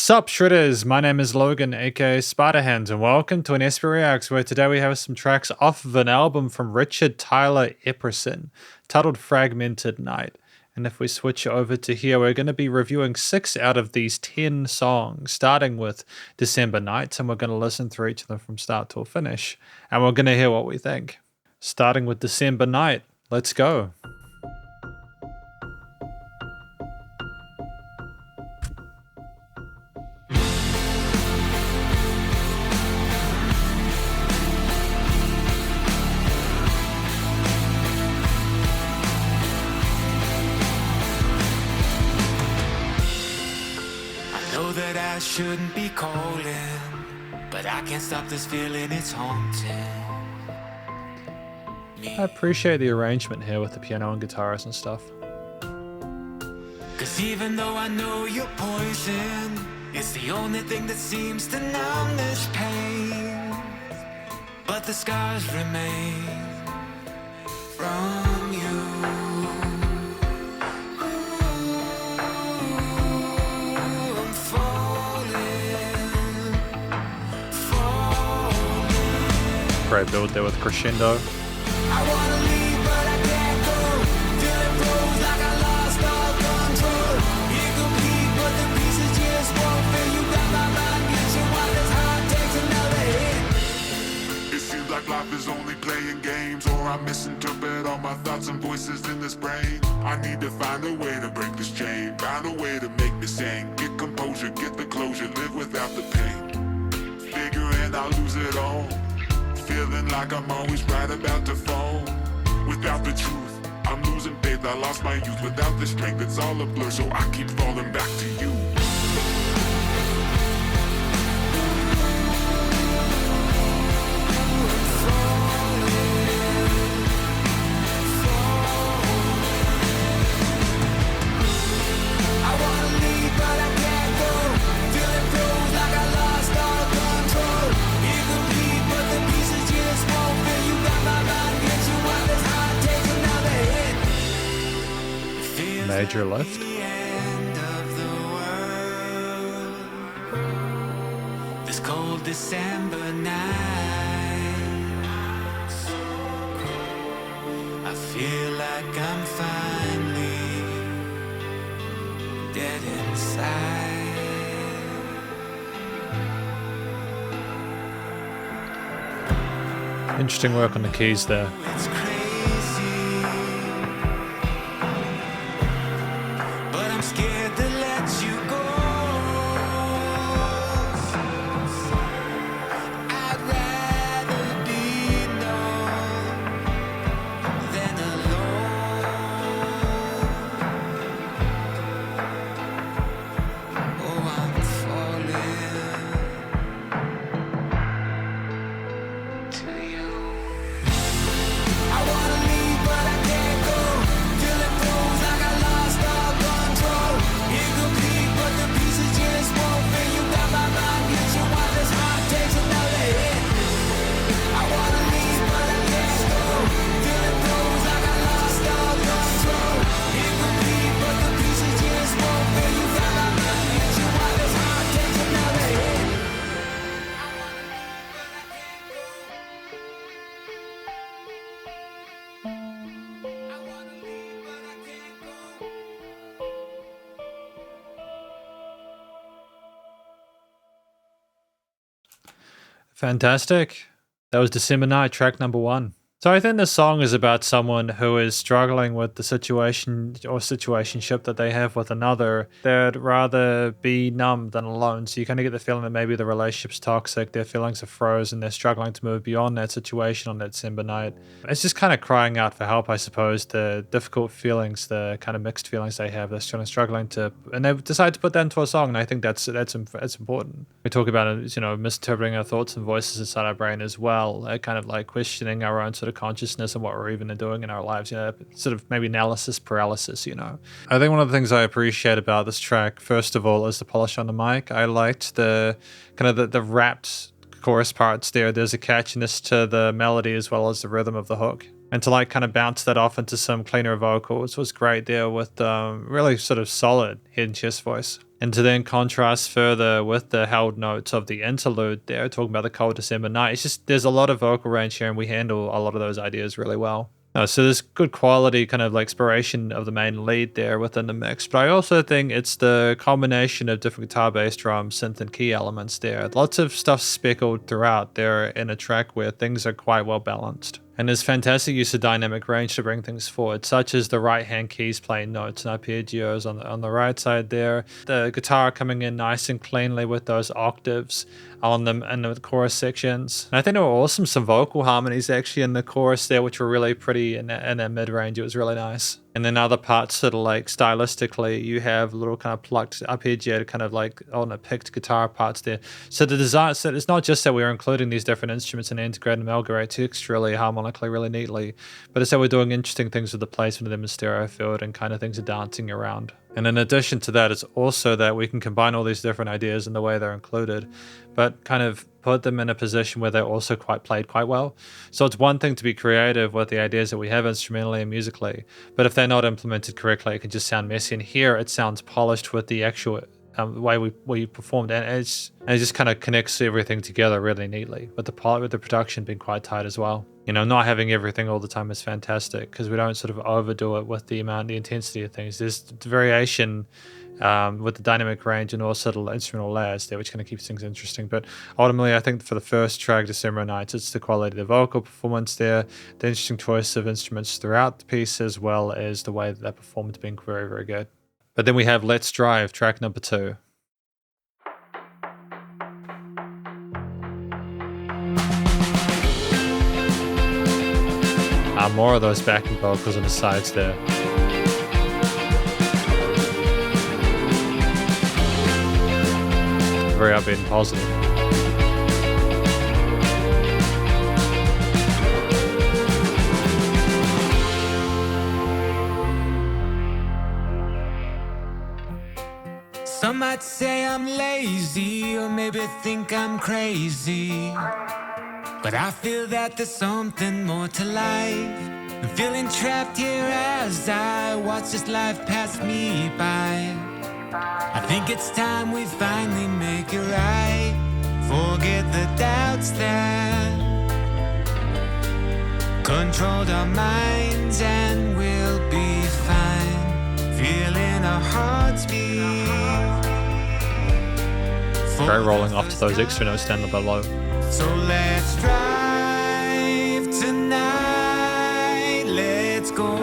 Sup Shredders, my name is Logan aka Spiderhands and welcome to an SP Reacts where today we have some tracks off of an album from Richard Tyler Epperson titled Fragmented Night. And if we switch over to here, we're going to be reviewing 6 out of these 10 songs, starting with December Nights, and we're going to listen through each of them from start till finish, and we're going to hear what we think. Starting with December Night, let's go. That I shouldn't be calling, but I can't stop this feeling, it's haunting me. I appreciate the arrangement here with the piano and guitars and stuff. Cause even though I know you're poison, it's the only thing that seems to numb this pain. But the scars remain from you. Great build there with crescendo. I wanna leave, but I can't go. Feeling froze like I lost all control. Incomplete, but the pieces just won't fit. You got my mind glitching while this heart takes another hit. It seems like life is only playing games, or I misinterpret all my thoughts and voices in this brain. I need to find a way to break this chain, find a way to make me sane. Get composure, get the closure, live without the pain. Figuring I'll lose it all. Feeling like I'm always right about to fall. Without the truth, I'm losing faith. I lost my youth. Without the strength, it's all a blur, so I keep falling back to you. I wanna leave, but I can't go. Feeling froze like I lost all control. Incomplete, but the pieces just won't fit. You got my mind glitching while this heart takes another hit. It feels Major like lift. the end of the world. This cold December night. I feel like I'm finally dead inside. Interesting work on the keys there. It's crazy, but I'm scared to let you go. I'd rather be known than alone. Oh, I'm falling to you. I wanna leave, but I can't go. Feeling froze like I lost all control. Incomplete, but the pieces just won't fit. You got my mind glitching while this heart takes another hit. I wanna leave, but I can't go. Feeling froze like I lost all control. Incomplete, but the pieces just won't fit. You got my mind glitching while this heart takes another hit. I wanna leave, but I can't go. Fantastic. That was December Night, track number 1. So I think this song is about someone who is struggling with the situation or situationship that they have with another. They'd rather be numb than alone. So you kind of get the feeling that maybe the relationship's toxic, their feelings are frozen, they're struggling to move beyond that situation on that December night. It's just kind of crying out for help, I suppose. The difficult feelings, the kind of mixed feelings they have, they're kind of struggling to, and they've decided to put that into a song, and I think that's important. We talk about it, misinterpreting our thoughts and voices inside our brain as well, kind of like questioning our own sort of consciousness and what we're even doing in our lives, sort of maybe analysis paralysis. I think one of the things I appreciate about this track, first of all, is the polish on the mic. I liked the kind of the rapped chorus parts there. There's a catchiness to the melody as well as the rhythm of the hook. And to like kind of bounce that off into some cleaner vocals was great there with really sort of solid head and chest voice. And to then contrast further with the held notes of the interlude there, talking about the cold December night, it's just there's a lot of vocal range here and we handle a lot of those ideas really well. So there's good quality kind of like exploration of the main lead there within the mix. But I also think it's the combination of different guitar, bass, drum, synth, and key elements there. Lots of stuff speckled throughout there in a track where things are quite well balanced. And there's fantastic use of dynamic range to bring things forward, such as the right-hand keys playing notes and arpeggios on the right side there. The guitar coming in nice and cleanly with those octaves on them and the chorus sections. And I think there were also some vocal harmonies actually in the chorus there, which were really pretty in that mid-range. It was really nice. And then other parts that are like stylistically, you have little kind of plucked arpeggiated kind of like on the picked guitar parts there. So the design, so it's not just that we're including these different instruments and integrate and amalgamate texturally, harmonically, really neatly, but it's that we're doing interesting things with the placement of them in stereo field and kind of things are dancing around. And in addition to that, it's also that we can combine all these different ideas in the way they're included, but kind of put them in a position where they're also played quite well. So it's one thing to be creative with the ideas that we have instrumentally and musically, but if they're not implemented correctly, it can just sound messy. And here it sounds polished with the actual way we performed, and it just kind of connects everything together really neatly, with the production being quite tight as well. You know, not having everything all the time is fantastic because we don't sort of overdo it with the intensity of things. There's variation with the dynamic range and also the instrumental layers there, which kind of keeps things interesting. But ultimately, I think for the first track, December Nights, it's the quality of the vocal performance there, the interesting choice of instruments throughout the piece, as well as the way that performance being very, very good. But then we have Let's Drive, track number 2. More of those backing vocals on the sides there. Very upbeat and positive. Some might say I'm lazy or maybe think I'm crazy, but I feel that there's something more to life. I'm feeling trapped here as I watch this life pass me by. I think it's time we finally make it right. Forget the doubts that controlled our minds and we'll be fine. Feeling our hearts beat. Very rolling off to those extra notes down below. So let's drive tonight, let's go.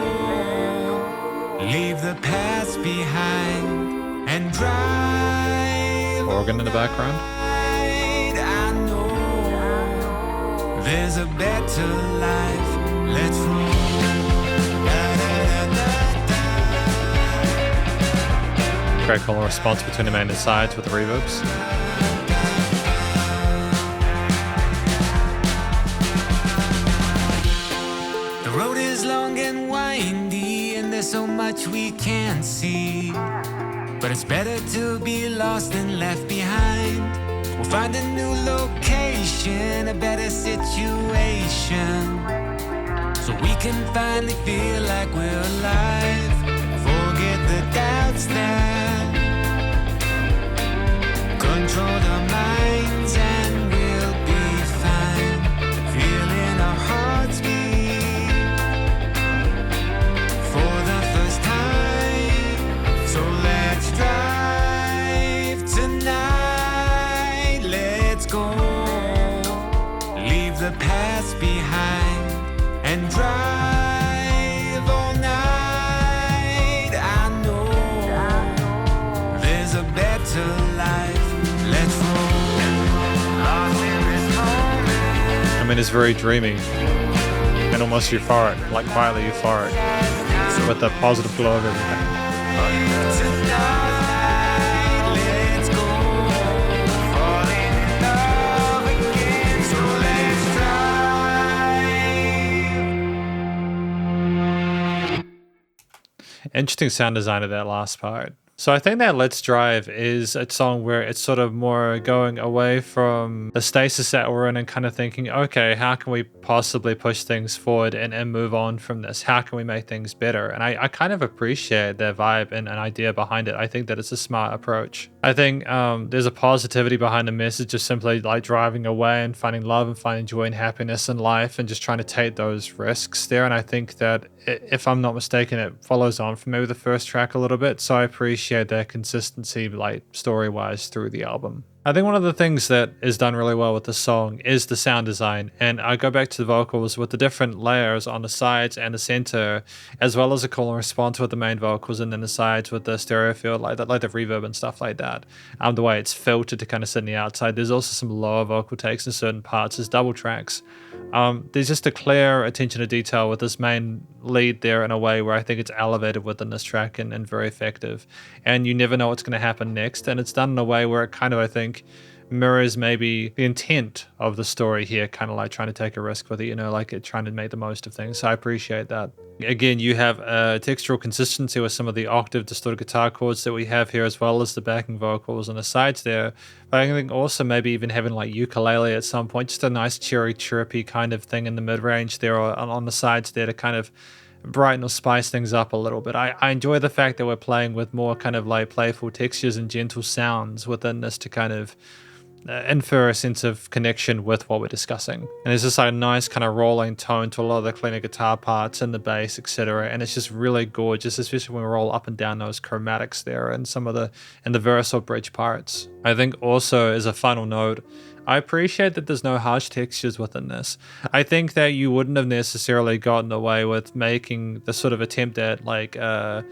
Leave the past behind and drive. Organ in the background. I know there's a better life, let's roll. Great call and response between the main and sides with the reverbs. There's so much we can't see, but it's better to be lost than left behind. We'll find a new location, a better situation, so we can finally feel like we're alive. Forget the doubts that controlled our minds and we'll be fine. Feeling our hearts beat. Let's drive tonight, let's go. Leave the past behind and drive all night. I know there's a better life, let's roll. Lost in this moment. I mean, it's very dreamy and almost euphoric, like quietly euphoric, with the positive glow of everything. Tonight, let's go. Falling in love again, so let's drive. Interesting sound design of that last part, So I think that Let's Drive is a song where it's sort of more going away from the stasis that we're in and kind of thinking, okay, how can we possibly push things forward and move on from this? How can we make things better? And I kind of appreciate their vibe and an idea behind it. I think that it's a smart approach. I think there's a positivity behind the message of simply like driving away and finding love and finding joy and happiness in life and just trying to take those risks there. And I think that, if I'm not mistaken, it follows on from maybe the first track a little bit. So I appreciate that consistency, like story-wise, through the album. I think one of the things that is done really well with the song is the sound design, and I go back to the vocals with the different layers on the sides and the center, as well as a call and response with the main vocals, and then the sides with the stereo field, like that, like the reverb and stuff like that. The way it's filtered to kind of sit on the outside. There's also some lower vocal takes in certain parts as double tracks. There's just a clear attention to detail with this main lead there in a way where I think it's elevated within this track and very effective. And you never know what's going to happen next. And it's done in a way where it kind of, I think, mirrors maybe the intent of the story here, kind of like trying to take a risk with it, you know, like it trying to make the most of things. So I appreciate that. Again, you have a textural consistency with some of the octave distorted guitar chords that we have here, as well as the backing vocals on the sides there. But I think also maybe even having like ukulele at some point, just a nice cheery, chirpy kind of thing in the mid-range there or on the sides there to kind of brighten or spice things up a little bit. I enjoy the fact that we're playing with more kind of like playful textures and gentle sounds within this to kind of infer a sense of connection with what we're discussing. And there's just like a nice kind of rolling tone to a lot of the cleaner guitar parts and the bass, etc. And it's just really gorgeous, especially when we roll up and down those chromatics there and some of the verse or bridge parts. I think also as a final note, I appreciate that there's no harsh textures within this. I think that you wouldn't have necessarily gotten away with making the sort of attempt at like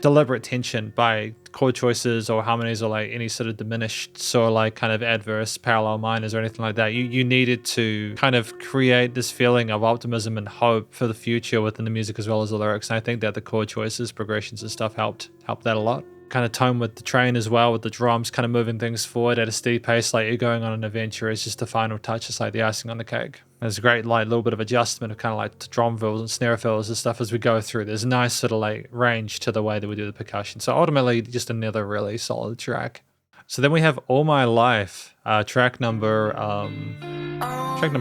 deliberate tension by chord choices or harmonies or like any sort of diminished or like kind of adverse parallel minors or anything like that. You needed to kind of create this feeling of optimism and hope for the future within the music as well as the lyrics. And I think that the chord choices, progressions and stuff helped that a lot. Kind of tone with the train as well, with the drums kind of moving things forward at a steep pace like you're going on an adventure is just the final touch. It's like the icing on the cake. There's a great like little bit of adjustment of kind of like the drum fills and snare fills and stuff as we go through. There's a nice sort of like range to the way that we do the percussion. So ultimately just another really solid track. So then we have All My Life, track number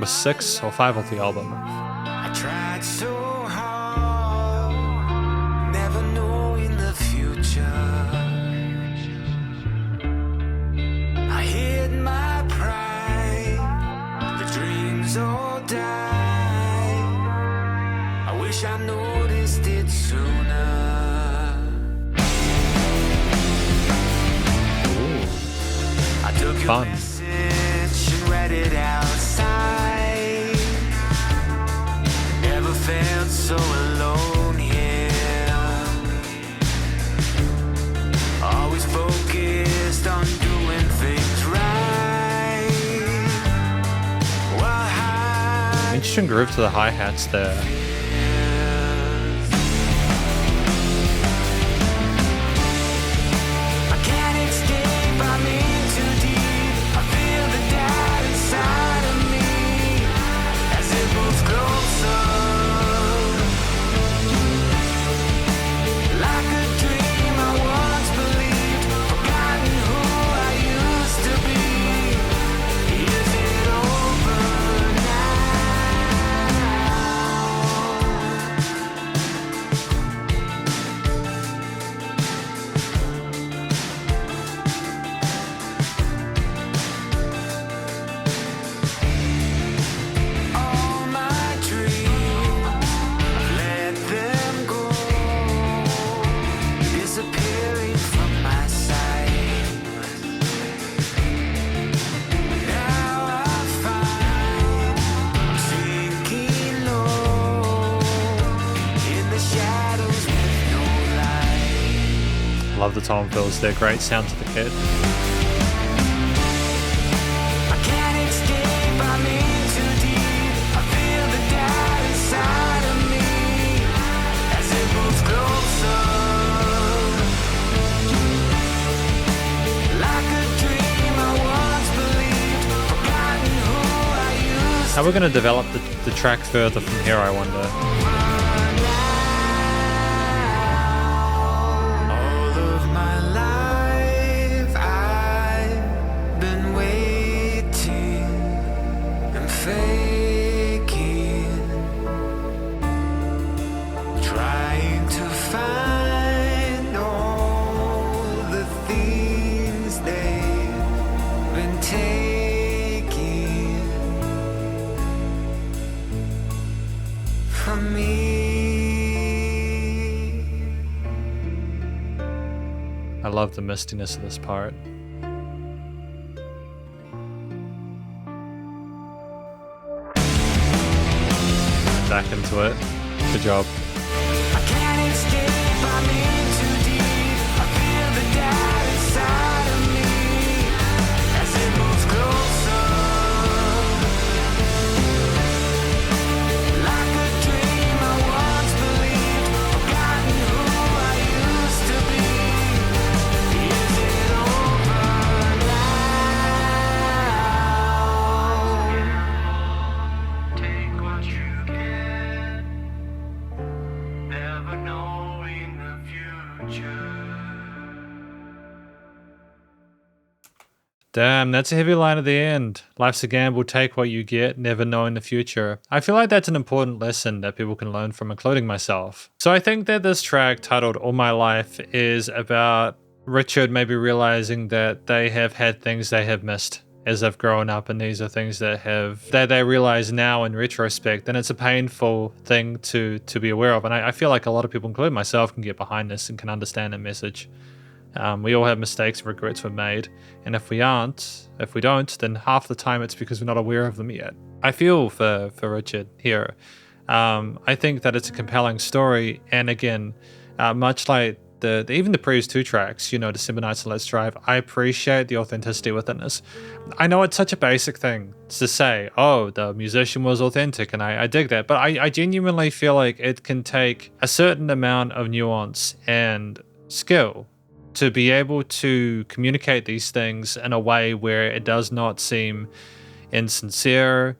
6 or 5 of the album. I tried so hard, never knowing the future. I hid my pride, the dreams all died. I wish I noticed it sooner. I took your Fun. message and read it outside. Never felt so alone here. Always focused on doing things right. While hiding Interesting groove to the hi-hats there. I can't escape, I'm in too deep. I feel the doubt inside of me as it moves closer. Like a dream I once believed, forgotten who I used to be. Is it over all my dreams, let them go, disappearing from my sight. Now I find I'm sinking low in the shadows with no light. Love the tone fills there. Great sound to the kit. I can't escape, I'm in too deep. I feel the doubt inside of me as it moves closer. Like a dream I once believed, forgotten who I used How we're going to develop the track further from here, I wonder. All of my life me. I love the mistiness of this part. Back into it. Good job. I can't escape, I'm in too deep. I feel the doubt inside of me as it moves closer. Like a dream I once believed, forgotten who I used to be. Is it over now? Take what you get, never knowing the future. Damn, that's a heavy line at the end. Life's a gamble, take what you get, never knowing the future. I feel like that's an important lesson that people can learn from, including myself. So I think that this track, titled All My Life, is about Richard maybe realizing that they have had things they have missed as they've grown up, and these are things that they realize now in retrospect, and it's a painful thing to be aware of. And I feel like a lot of people, including myself, can get behind this and can understand that message. We all have mistakes and regrets we've made, and if we don't, then half the time it's because we're not aware of them yet. I feel for Richard here. I think that it's a compelling story, and again, much like even the previous two tracks, December Nights and Let's Drive, I appreciate the authenticity within this. I know it's such a basic thing to say, oh, the musician was authentic, and I dig that, but I genuinely feel like it can take a certain amount of nuance and skill to be able to communicate these things in a way where it does not seem insincere.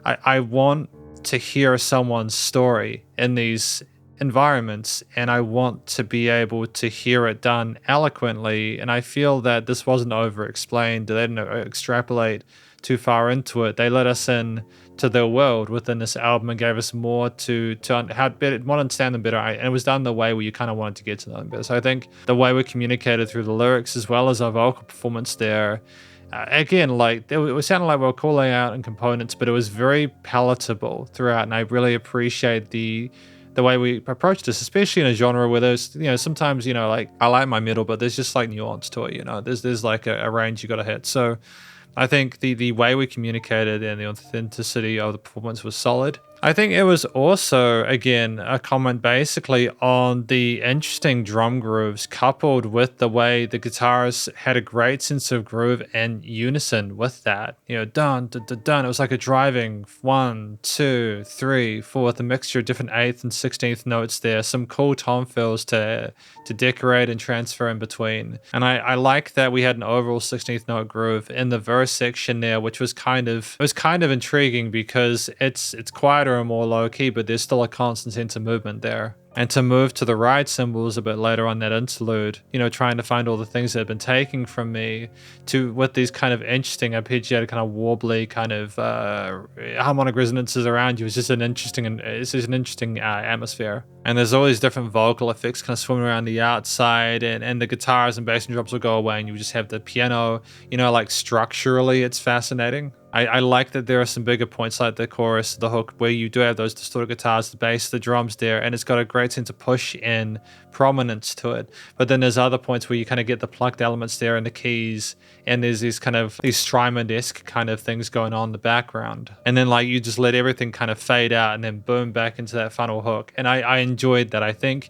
I want to hear someone's story in these environments, and I want to be able to hear it done eloquently, and I feel that this wasn't over-explained. They didn't extrapolate too far into it. They let us in to their world within this album and gave us more to understand them better, and it was done the way where you kind of wanted to get to know them better. So I think the way we communicated through the lyrics as well as our vocal performance there, again, like it sounded like we were calling out in components, but it was very palatable throughout, and I really appreciate the way we approached this, especially in a genre where there's, sometimes, like I like my metal, but there's just like nuance to it, there's like a range you got to hit. So I think the way we communicated and the authenticity of the performance was solid. I think it was also, again, a comment basically on the interesting drum grooves coupled with the way the guitars had a great sense of groove and unison with that. Dun, dun, dun, dun. It was like a driving 1, 2, 3, 4 with a mixture of different 8th and 16th notes there. Some cool tom fills to decorate and transfer in between. And I like that we had an overall 16th note groove in the verse section there, which was kind of intriguing because it's quieter and more low key, but there's still a constant sense of movement there. And to move to the ride cymbals a bit later on that interlude, trying to find all the things that have been taken from me, with these kind of interesting arpeggiated, kind of warbly, kind of harmonic resonances around you. It's just an interesting atmosphere. And there's all these different vocal effects kind of swimming around the outside, and the guitars and bass and drums will go away, and you just have the piano. Like structurally, it's fascinating. I like that there are some bigger points like the chorus, the hook, where you do have those distorted guitars, the bass, the drums there, and it's got a great sense of push and prominence to it. But then there's other points where you kind of get the plucked elements there and the keys, and there's these Strymon-esque kind of things going on in the background. And then like you just let everything kind of fade out and then boom back into that final hook. And I enjoyed that. I think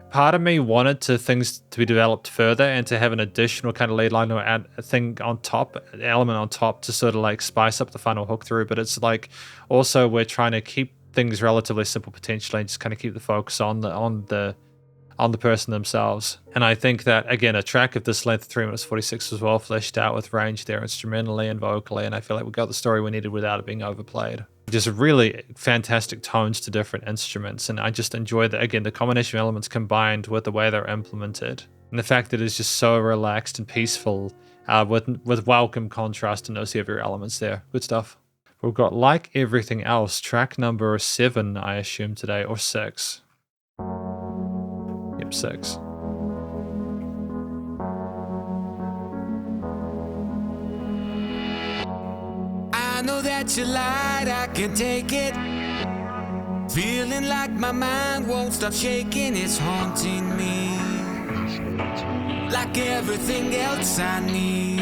part of me wanted things to be developed further and to have an additional kind of lead line or add a thing on top, an element on top to sort of like spice up the final hook through. But it's like also we're trying to keep things relatively simple potentially and just kind of keep the focus on the person themselves. And I think that, again, a track of this length, 3 minutes 46, was well fleshed out with range there instrumentally and vocally, and I feel like we got the story we needed without it being overplayed. Just really fantastic tones to different instruments, and I just enjoy that, again, the combination of elements combined with the way they're implemented, and the fact that it's just so relaxed and peaceful with welcome contrast in those heavier elements there. Good stuff. We've got Like Everything Else, track number 7, I assume today, or 6. Yep, 6. I know that you lied, I can take it. Feeling like my mind won't stop shaking, it's haunting me. Like everything else I need.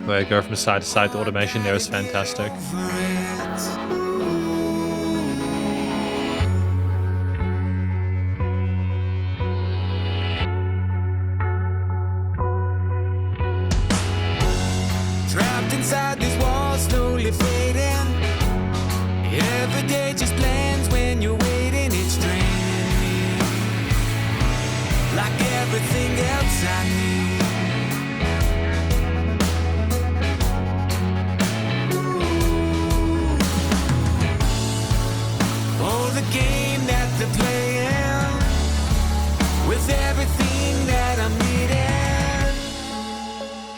Where you go from side to side, the automation there is fantastic. Trapped inside these walls, slowly fading. Every day just blends when you're waiting, it's draining me. Like everything else I need. Oh, the game that they're playing, with everything that I'm needing.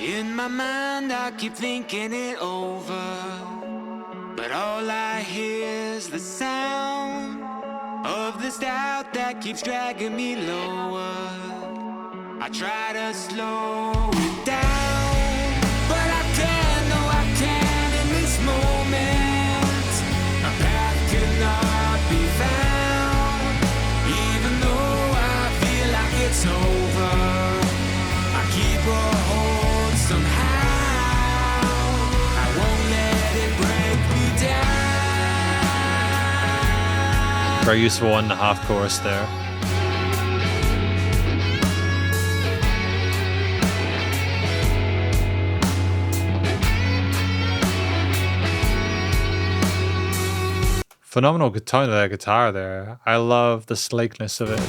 In my mind I keep thinking it over, but all I hear is the sound of this doubt that keeps dragging me lower. I try to slow it down, but I can't, no I can't in this moment. A path cannot be found, even though I feel like it's over. I keep a hold somehow, I won't let it break me down. Very useful 1.5 chorus there. Phenomenal tone of that guitar there. I love the sleekness of it.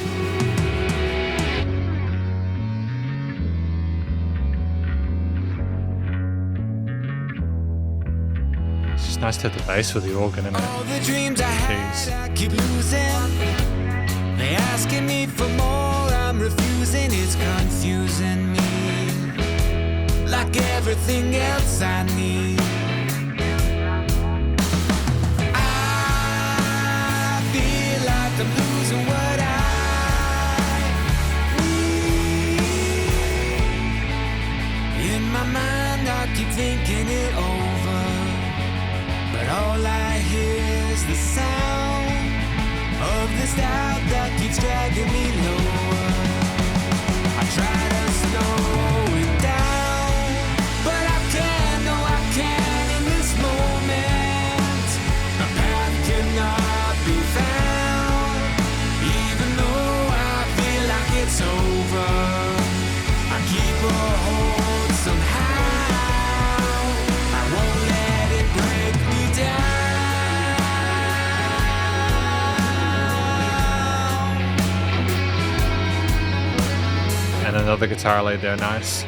It's just nice to have the bass with the organ in it. All the dreams I had, Jeez. I keep losing. They asking me for more, I'm refusing. It's confusing me, like everything else I need. I feel like I'm losing what I need. In my mind, I keep thinking it over, but all I hear is the sound of this doubt that keeps dragging me lower. I try to slow it down, but I can't, no I can't in this moment. A path cannot be found, even though I feel like it's over. I keep a hold somehow, I won't let it break me down. And another guitar lead there, nice.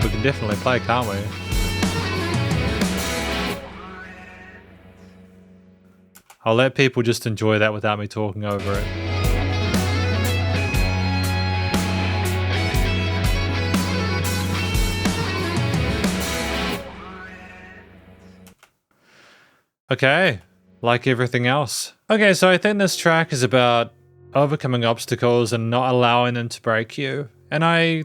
We can definitely play, can't we? I'll let people just enjoy that without me talking over it. Okay, like everything else. Okay, so I think this track is about overcoming obstacles and not allowing them to break you. And I,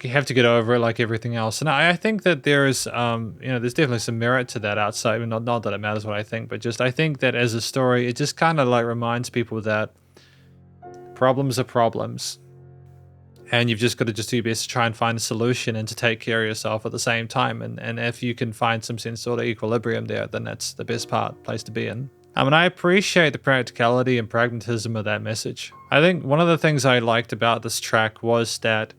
have to get over it like everything else. And I think that there is, there's definitely some merit to that outside. Not that it matters what I think, but just I think that as a story, it just kind of like reminds people that problems are problems. And you've just got to just do your best to try and find a solution and to take care of yourself at the same time. And if you can find some sense of equilibrium there, then that's the best place to be in. And I appreciate the practicality and pragmatism of that message. I think one of the things I liked about this track was that,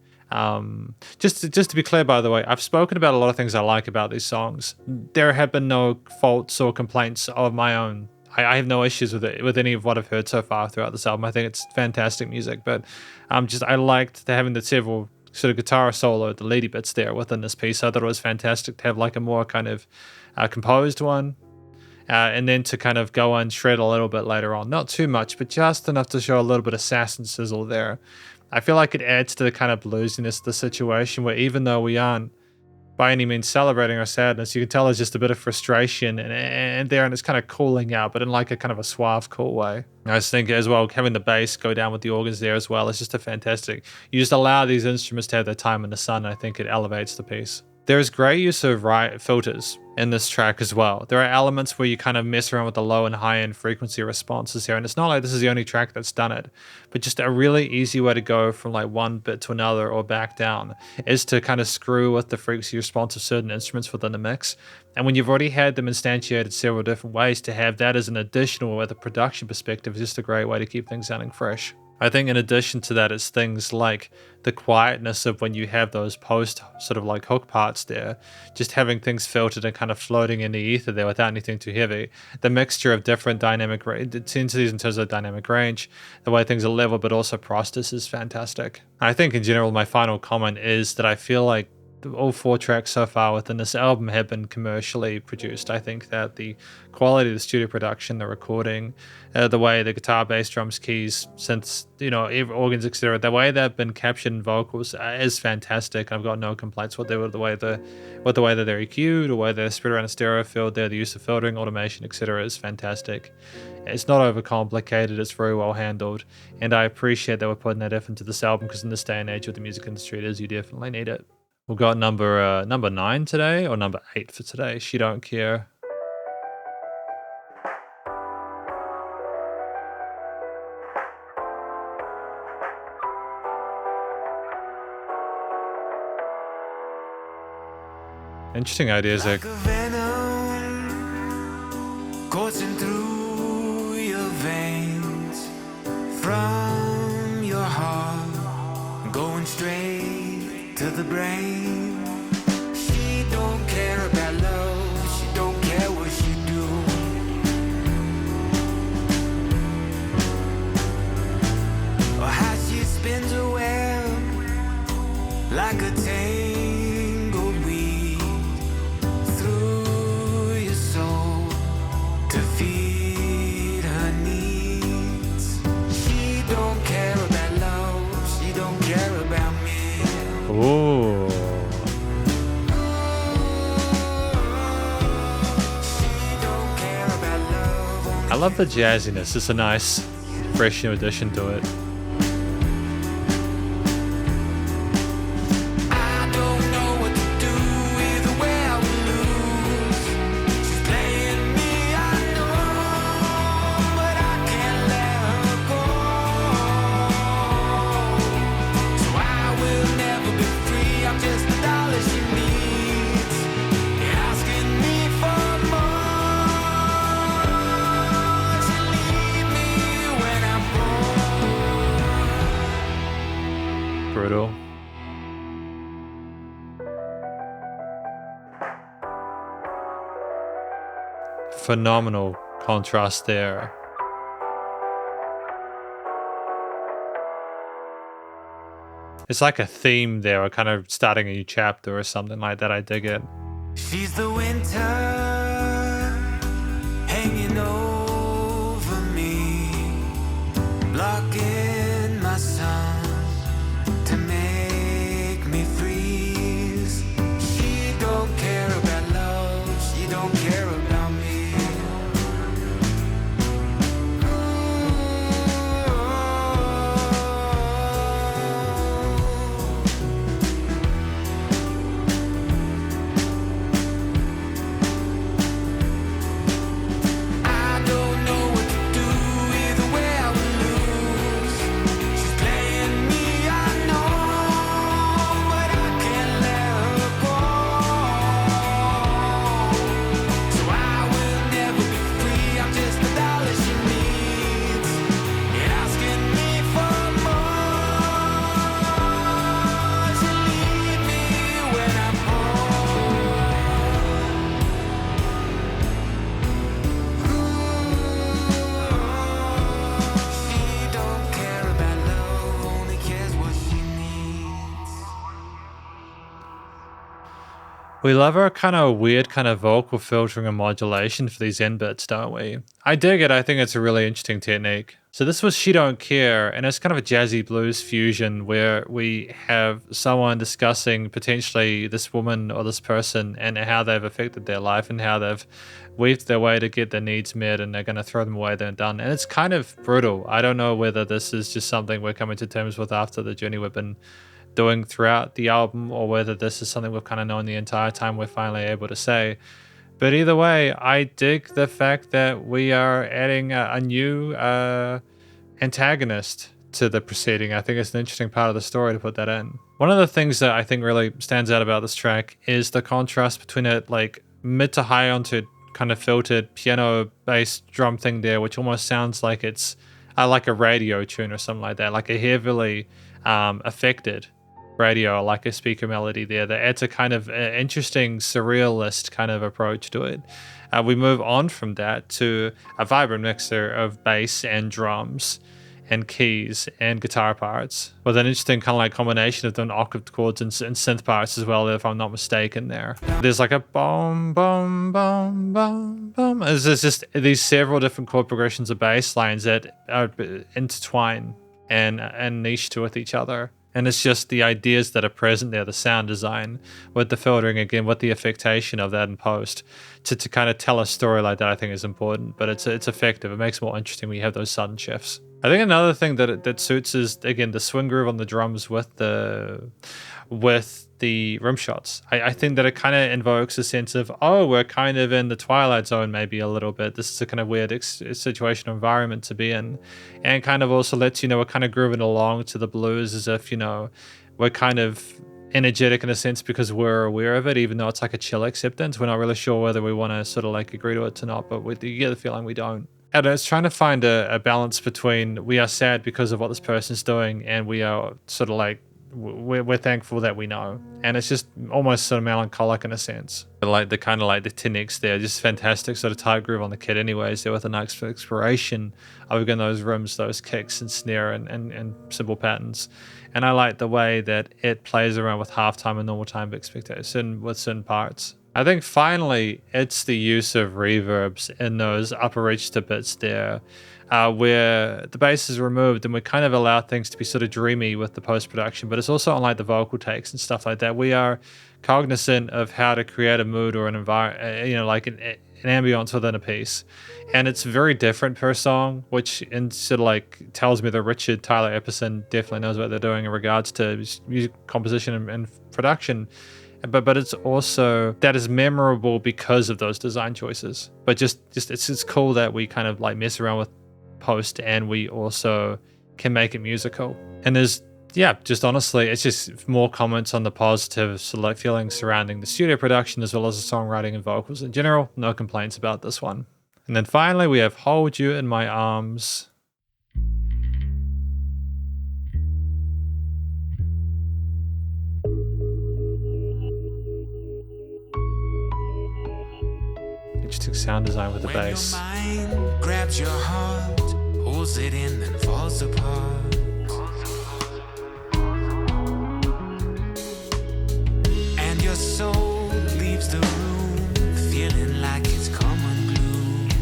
just to be clear, by the way, I've spoken about a lot of things I like about these songs. There have been no faults or complaints of my own. I have no issues with it, with any of what I've heard so far throughout this album. I think it's fantastic music, but I liked having the several sort of guitar solo, the leady bits there within this piece. I thought it was fantastic to have like a more kind of composed one, and then to kind of go and shred a little bit later on. Not too much, but just enough to show a little bit of sass and sizzle there. I feel like it adds to the kind of bluesiness of the situation where even though we aren't by any means celebrating her sadness. You can tell there's just a bit of frustration and there, and it's kind of cooling out, but in like a kind of a suave, cool way. I just think as well, having the bass go down with the organs there as well, it's just a fantastic. You just allow these instruments to have their time in the sun. I think it elevates the piece. There's great use of filters in this track as well. There are elements where you kind of mess around with the low and high end frequency responses here, and it's not like this is the only track that's done it, but just a really easy way to go from like one bit to another or back down is to kind of screw with the frequency response of certain instruments within the mix. And when you've already had them instantiated several different ways, to have that as an additional with a production perspective is just a great way to keep things sounding fresh. I think in addition to that, it's things like the quietness of when you have those post sort of like hook parts there, just having things filtered and kind of floating in the ether there without anything too heavy. The mixture of different dynamic intensities in terms of dynamic range, the way things are level but also processed is fantastic. I think in general, my final comment is that I feel like all 4 tracks so far within this album have been commercially produced. I think that the quality of the studio production, the recording, the way the guitar, bass, drums, keys, synths, organs, etc., the way they've been captured in vocals is fantastic. I've got no complaints with the way that they're EQ'd, or the way they're spread around a stereo field there, the use of filtering, automation, etc. is fantastic. It's not overcomplicated, it's very well handled, and I appreciate that we're putting that effort into this album, because in this day and age with the music industry it is, you definitely need it. We've got number 9 today, or number 8 for today. She Don't Care. Interesting ideas there. Like a venom coursing through your veins, from your heart, going straight to the brain. She don't care about love, she don't care what you do. Or how she spins her web like a tangled weed through your soul to feed her needs. She don't care about love, she don't care about me. Ooh. I love the jazziness. It's a nice, fresh new addition to it. I don't know what to do, either way I will lose. She's playing me, I know, but I can't let her go. So I will never be free, I'm just the dollar she needs, asking me for more. She leave me when I'm poor. Brutal. Phenomenal contrast there. It's like a theme there, or kind of starting a new chapter or something like that. I dig it. She's the winter hanging over me, blocking my sun to make me freeze. She don't care about love, she don't care about me. I don't know what to do, either way I will lose. She's playing me, I know, but I can't let her go. So I will never be free, I'm just the dollar she needs, asking me for more. She leave me when I'm She don't care about love, only cares what she needs. We love our kind of weird kind of vocal filtering and modulation for these end bits, don't we? I dig it. I think it's a really interesting technique. So this was She Don't Care, and it's kind of a jazzy blues fusion where we have someone discussing potentially this woman or this person and how they've affected their life and how they've weaved their way to get their needs met, and they're going to throw them away, they're done. And it's kind of brutal. I don't know whether this is just something we're coming to terms with after the journey we've been doing throughout the album, or whether this is something we've kind of known the entire time we're finally able to say. But either way, I dig the fact that we are adding a new antagonist to the proceeding. I think it's an interesting part of the story to put that in. One of the things that I think really stands out about this track is the contrast between it like mid to high onto kind of filtered piano bass drum thing there, which almost sounds like it's like a radio tune or something like that, like a heavily affected radio, like a speaker melody there that adds a kind of interesting surrealist kind of approach to it. We move on from that to a vibrant mixer of bass and drums and keys and guitar parts with an interesting kind of like combination of the octave chords and synth parts as well, if I'm not mistaken there. There's like a boom, boom, boom, boom, boom. There's just these several different chord progressions of bass lines that are intertwine and niche with each other. And it's just the ideas that are present there, the sound design, with the filtering again, with the affectation of that in post, to kind of tell a story like that, I think is important. But it's effective. It makes it more interesting when you have those sudden shifts. I think another thing that suits is, again, the swing groove on the drums with the rim shots. I think that it kind of invokes a sense of, oh, we're kind of in the Twilight Zone maybe a little bit. This is a kind of weird situation or environment to be in. And kind of also lets you know we're kind of grooving along to the blues as if, you know, we're kind of energetic in a sense because we're aware of it, even though it's like a chill acceptance. We're not really sure whether we want to sort of like agree to it or not, but you get the feeling we don't. And it's trying to find a balance between we are sad because of what this person's doing and we are sort of like, we're thankful that we know. And it's just almost sort of melancholic in a sense. Like the kind of like the 10x there, just fantastic sort of tight groove on the kit anyways, there with a nice exploration of again those rims, those kicks and snare and cymbal patterns. And I like the way that it plays around with halftime and normal time expectation with certain parts. I think finally it's the use of reverbs in those upper register bits there, where the bass is removed and we kind of allow things to be sort of dreamy with the post-production, but it's also on like the vocal takes and stuff like that. We are cognizant of how to create a mood or an environment, you know, like an ambience within a piece. And it's very different per song, which sort of like tells me that Richard Tyler Epperson definitely knows what they're doing in regards to music composition and production. But it's also that is memorable because of those design choices. But just it's cool that we kind of like mess around with post and we also can make it musical. And there's just honestly, it's just more comments on the positive sort of like feelings surrounding the studio production as well as the songwriting and vocals in general. No complaints about this one. And then finally we have Hold You in My Arms. Interesting sound design with the bass. When your mind grabs your heart, holds it in and falls apart. And your soul leaves the room, feeling like it's come unglued.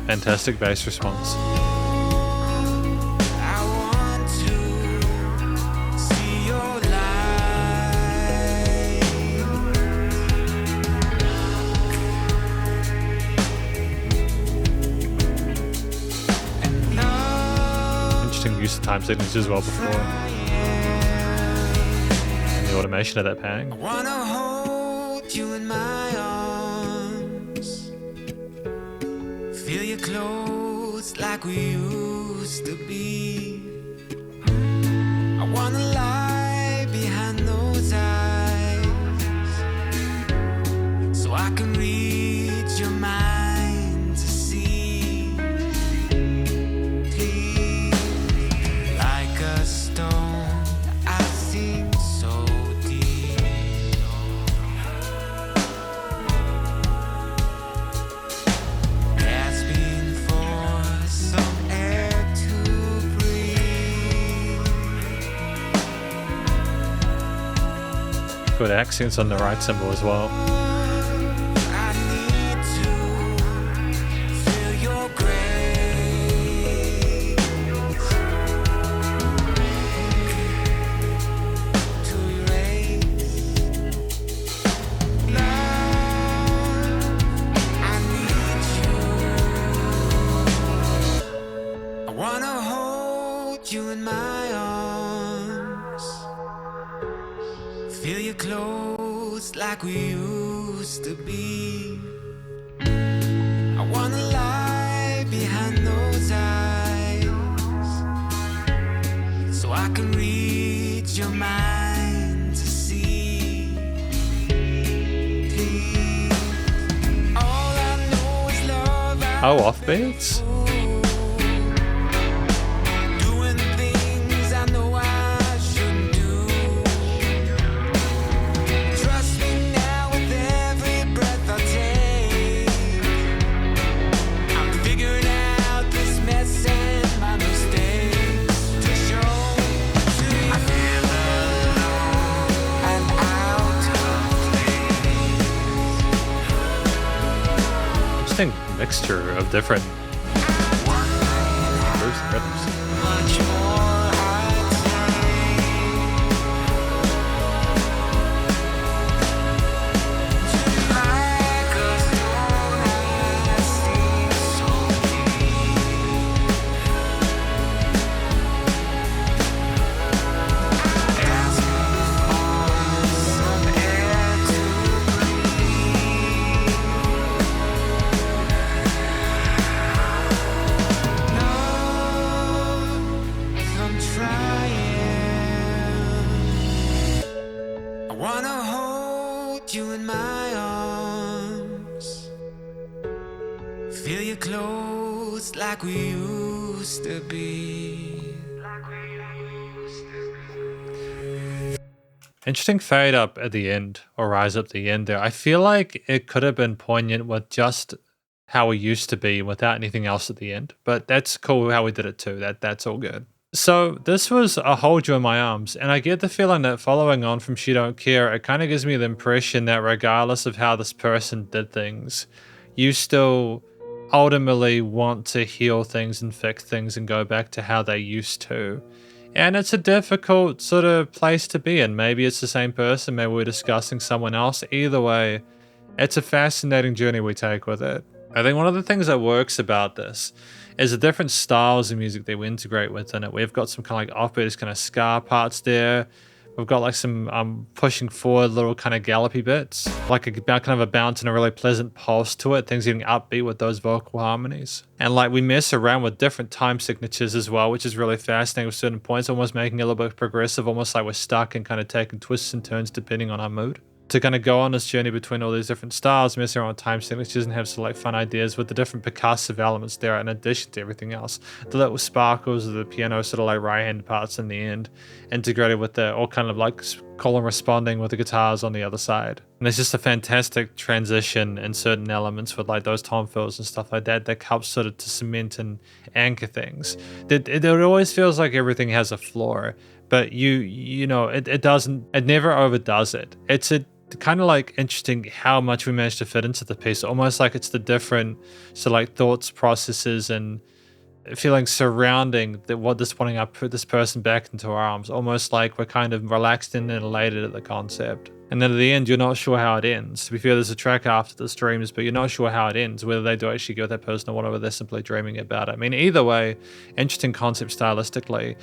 Fantastic bass response. I want to see your Use of time signatures as well before. And the automation of that pang. I wanna hold you in my arms, feel you close like we used to be. I wanna lie behind those eyes, so I can read your mind to see. Like a stone, I sink so deep. Gasping for some air to breathe. Good accents on the right cymbal as well. I need to feel like we used to be. I wanna lie behind those eyes so I can read your mind to see. Please. All I know is love. Oh, offbeats? Doing things I know I shouldn't do. Trust me now with every breath I take. I'm figuring out this mess and my mistakes to show to you. I feel alone and out of place. Interesting mixture of different groups and rhythms. Much more I'd say. Like a stone I see so deep. Asking for some air to breathe. I'm trying. I wanna hold you in my arms. Feel you close like we used to be. Interesting fade up at the end, or rise up the end there. I feel like it could have been poignant with just how we used to be without anything else at the end. But that's cool how we did it too. That's all good. So this was a hold you in my arms, and I get the feeling that following on from She Don't Care, it kind of gives me the impression that regardless of how this person did things, you still ultimately want to heal things and fix things and go back to how they used to. And it's a difficult sort of place to be in. Maybe it's the same person, maybe we're discussing someone else. Either way, it's a fascinating journey we take with it. I think one of the things that works about this is the different styles of music that we integrate within it. We've got some kind of like offbeat, kind of ska parts there. We've got like some pushing forward little kind of gallopy bits, like a kind of a bounce and a really pleasant pulse to it. Things getting upbeat with those vocal harmonies. And like we mess around with different time signatures as well, which is really fascinating with certain points, almost making it a little bit progressive, almost like we're stuck and kind of taking twists and turns depending on our mood. To kind of go on this journey between all these different styles, mess around with time signatures and have some like fun ideas with the different percussive elements there in addition to everything else. The little sparkles of the piano sort of like right-hand parts in the end, integrated with the all kind of like call and responding with the guitars on the other side. And there's just a fantastic transition in certain elements with like those tom fills and stuff like that that helps sort of to cement and anchor things. It always feels like everything has a floor, but you know, it doesn't, it never overdoes it. It's a kind of like interesting how much we managed to fit into the piece, almost like it's the different so like thoughts, processes, and feelings surrounding what this wanting to put this person back into our arms, almost like we're kind of relaxed and elated at the concept. And then at the end, you're not sure how it ends. To be fair, there's a track after the streams, but you're not sure how it ends, whether they do actually go with that person or whatever, they're simply dreaming about it. I mean, either way, interesting concept stylistically.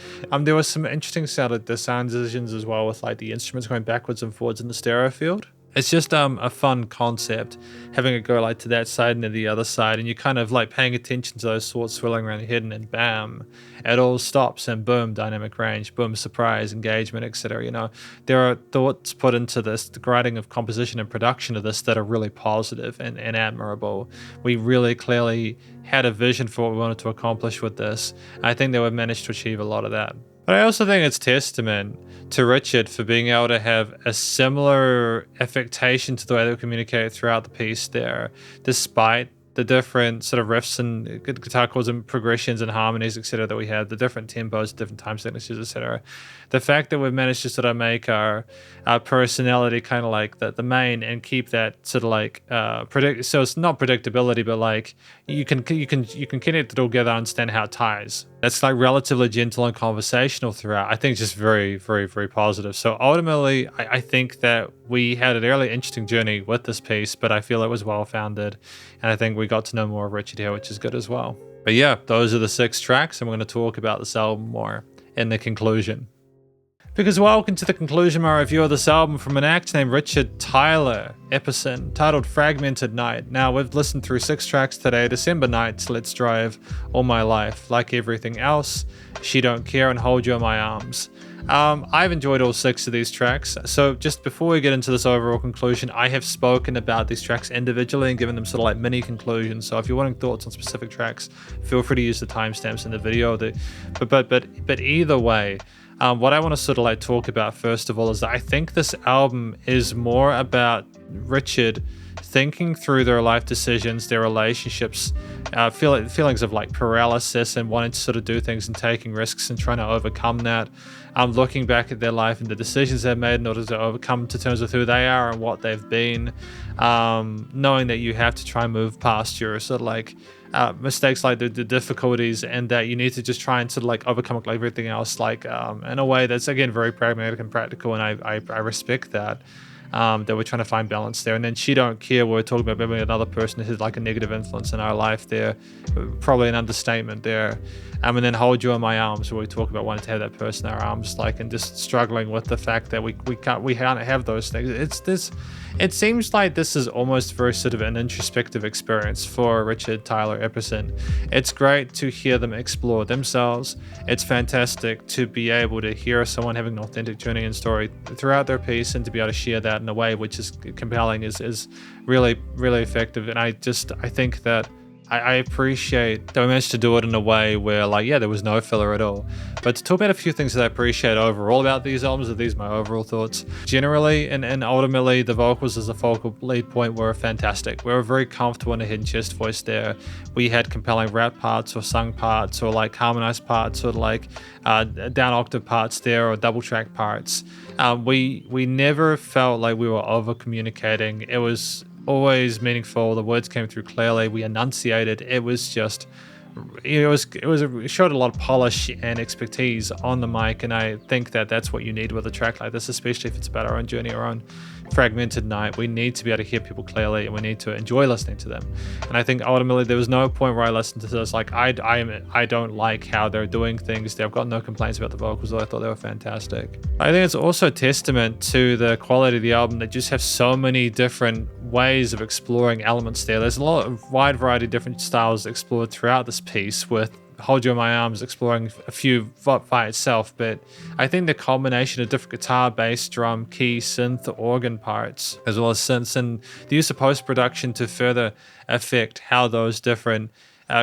There was some interesting sound decisions as well with like the instruments going backwards and forwards in the stereo field. It's just a fun concept, having it go like to that side and to the other side, and you're kind of like paying attention to those thoughts swirling around your head, and then bam, it all stops, and boom, dynamic range, boom, surprise, engagement, etc. You know, there are thoughts put into this, the writing of composition and production of this that are really positive and admirable. We really clearly had a vision for what we wanted to accomplish with this. I think that we've managed to achieve a lot of that. But I also think it's testament to Richard for being able to have a similar affectation to the way they communicate throughout the piece there, despite the different sort of riffs and guitar chords and progressions and harmonies, etc. that we had, the different tempos, different time signatures, etc. The fact that we've managed to sort of make our personality kind of like the main and keep that sort of like so it's not predictability, but like you can connect it all together, understand how it ties. That's like relatively gentle and conversational throughout. I think it's just very, very, very positive. So ultimately, I think that we had a really interesting journey with this piece, but I feel it was well-founded. And I think we got to know more of Richard here, which is good as well. But yeah, those are the 6 tracks, and we're going to talk about this album more in the conclusion. Because welcome to the conclusion of my review of this album from an actor named Richard Tyler Epperson, titled Fragmented Night. Now, we've listened through 6 tracks today: December Nights, Let's Drive, All My Life, Like Everything Else, She Don't Care, and Hold You in My Arms. I've enjoyed all 6 of these tracks. So just before we get into this overall conclusion, I have spoken about these tracks individually and given them sort of like mini conclusions. So if you're wanting thoughts on specific tracks, feel free to use the timestamps in the video. But either way, what I want to sort of like talk about first of all is that I think this album is more about Richard thinking through their life decisions, their relationships, feelings of like paralysis and wanting to sort of do things and taking risks and trying to overcome that. Looking back at their life and the decisions they've made in order to overcome to terms with who they are and what they've been, knowing that you have to try and move past your sort of like mistakes, like the difficulties, and that you need to just try and sort of like overcome like everything else, like in a way that's again very pragmatic and practical, and I respect that. That we're trying to find balance there. And then She Don't Care, we're talking about maybe another person who's like a negative influence in our life there, probably an understatement there. And then Hold You in My Arms, where we talk about wanting to have that person in our arms, like, and just struggling with the fact that we can't have those things. It seems like this is almost very sort of an introspective experience for Richard Tyler Epperson. It's great to hear them explore themselves. It's fantastic to be able to hear someone having an authentic journey and story throughout their piece, and to be able to share that in a way which is compelling is really, really effective. And I think that I appreciate that we managed to do it in a way where, like, yeah, there was no filler at all. But to talk about a few things that I appreciate overall about these albums, these are my overall thoughts. Generally, and ultimately, the vocals as a focal lead point were fantastic. We were very comfortable in a hidden chest voice there. We had compelling rap parts or sung parts or like harmonized parts or like down octave parts there or double track parts. We never felt like we were over communicating. It was always meaningful. The words came through clearly. We enunciated. It was just, it showed a lot of polish and expertise on the mic, and I think that that's what you need with a track like this, especially if it's about our own journey, our own fragmented night. We need to be able to hear people clearly, and we need to enjoy listening to them. And I think ultimately there was no point where I listened to this like I don't like how they're doing things. I've got no complaints about the vocals. I thought they were fantastic. I think it's also a testament to the quality of the album. They just have so many different ways of exploring elements there. There's a lot of wide variety of different styles explored throughout this piece, with Hold You in My Arms exploring a few by itself, but I think the combination of different guitar, bass, drum, key, synth, organ parts, as well as synths, and the use of post-production to further affect how those different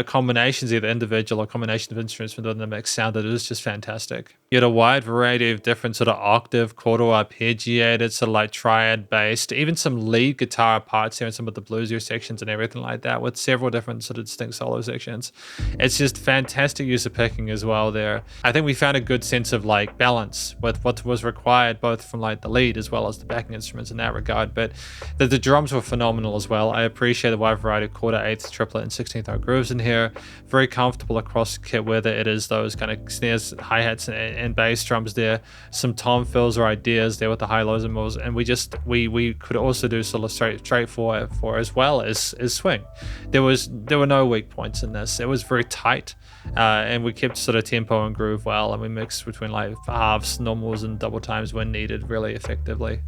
combinations, either individual or combination of instruments within the mix, sounded. It was just fantastic. You had a wide variety of different sort of octave, quarter arpeggiated, sort of like triad based, even some lead guitar parts here in some of the bluesier sections and everything like that, with several different sort of distinct solo sections. It's just fantastic use of picking as well there. I think we found a good sense of like balance with what was required, both from like the lead as well as the backing instruments in that regard. But the drums were phenomenal as well. I appreciate the wide variety of quarter, eighth, triplet, and 16th note grooves in here. Very comfortable across the kit, whether it is those kind of snares, hi-hats, and bass drums there. Some tom fills or ideas there with the high lows and mows, and we could also do sort of straight for as well as swing. There were no weak points in this. It was very tight, and we kept sort of tempo and groove well, and we mixed between like halves, normals, and double times when needed really effectively.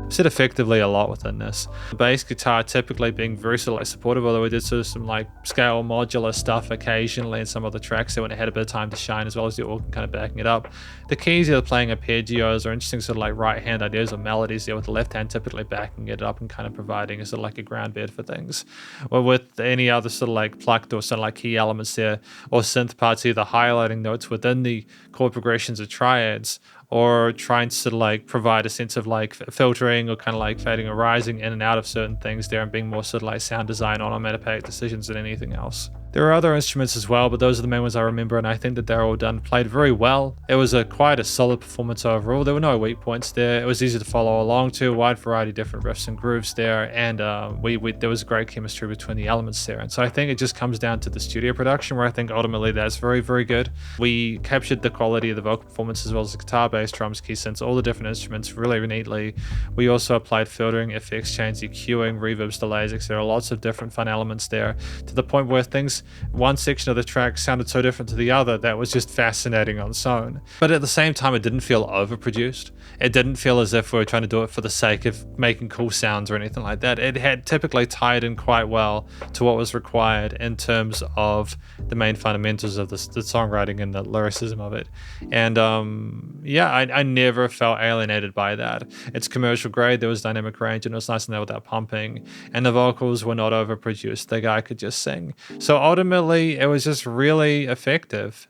Said effectively a lot within this. The bass guitar typically being very sort of like supportive, although we did sort of some like scale modular stuff occasionally in some of the tracks there when it had a bit of time to shine, as well as the organ kind of backing it up. The keys either playing arpeggios or interesting sort of like right hand ideas or melodies there, with the left hand typically backing it up and kind of providing a sort of like a ground bed for things. Or with any other sort of like plucked or sort of like key elements there, or synth parts either highlighting notes within the chord progressions or triads, or trying to sort of like provide a sense of like filtering or kind of like fading or rising in and out of certain things there, and being more sort of like sound design on onomatopoeic decisions than anything else. There are other instruments as well, but those are the main ones I remember, and I think that they're all played very well. It was quite a solid performance overall. There were no weak points there. It was easy to follow along to, a wide variety of different riffs and grooves there, and there was great chemistry between the elements there. And so I think it just comes down to the studio production, where I think ultimately that's very, very good. We captured the quality of the vocal performance as well as the guitar, bass, drums, key synths, all the different instruments really neatly. We also applied filtering, effects change, EQing, reverbs, delays, etc. Lots of different fun elements there, to the point where things because one section of the track sounded so different to the other that was just fascinating on its own. But at the same time, it didn't feel overproduced. It didn't feel as if we were trying to do it for the sake of making cool sounds or anything like that. It had typically tied in quite well to what was required in terms of the main fundamentals of the songwriting and the lyricism of it. And I never felt alienated by that. It's commercial grade, there was dynamic range, and it was nice and there without pumping. And the vocals were not overproduced. The guy could just sing. So ultimately, it was just really effective.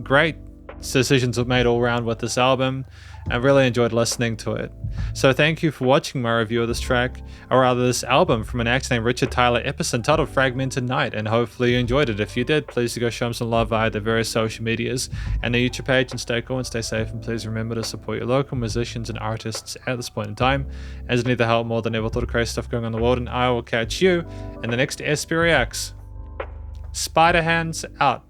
Great decisions were made all around with this album. I really enjoyed listening to it. So thank you for watching my review of this track, or rather this album from an actor named Richard Tyler Epperson titled Fragmented Night, and hopefully you enjoyed it. If you did, please do go show him some love via the various social medias and the YouTube page, and stay cool and stay safe, and please remember to support your local musicians and artists at this point in time, as it need the help more than ever. Thought of crazy stuff going on in the world, and I will catch you in the next SP Reacts. Spiderhands out.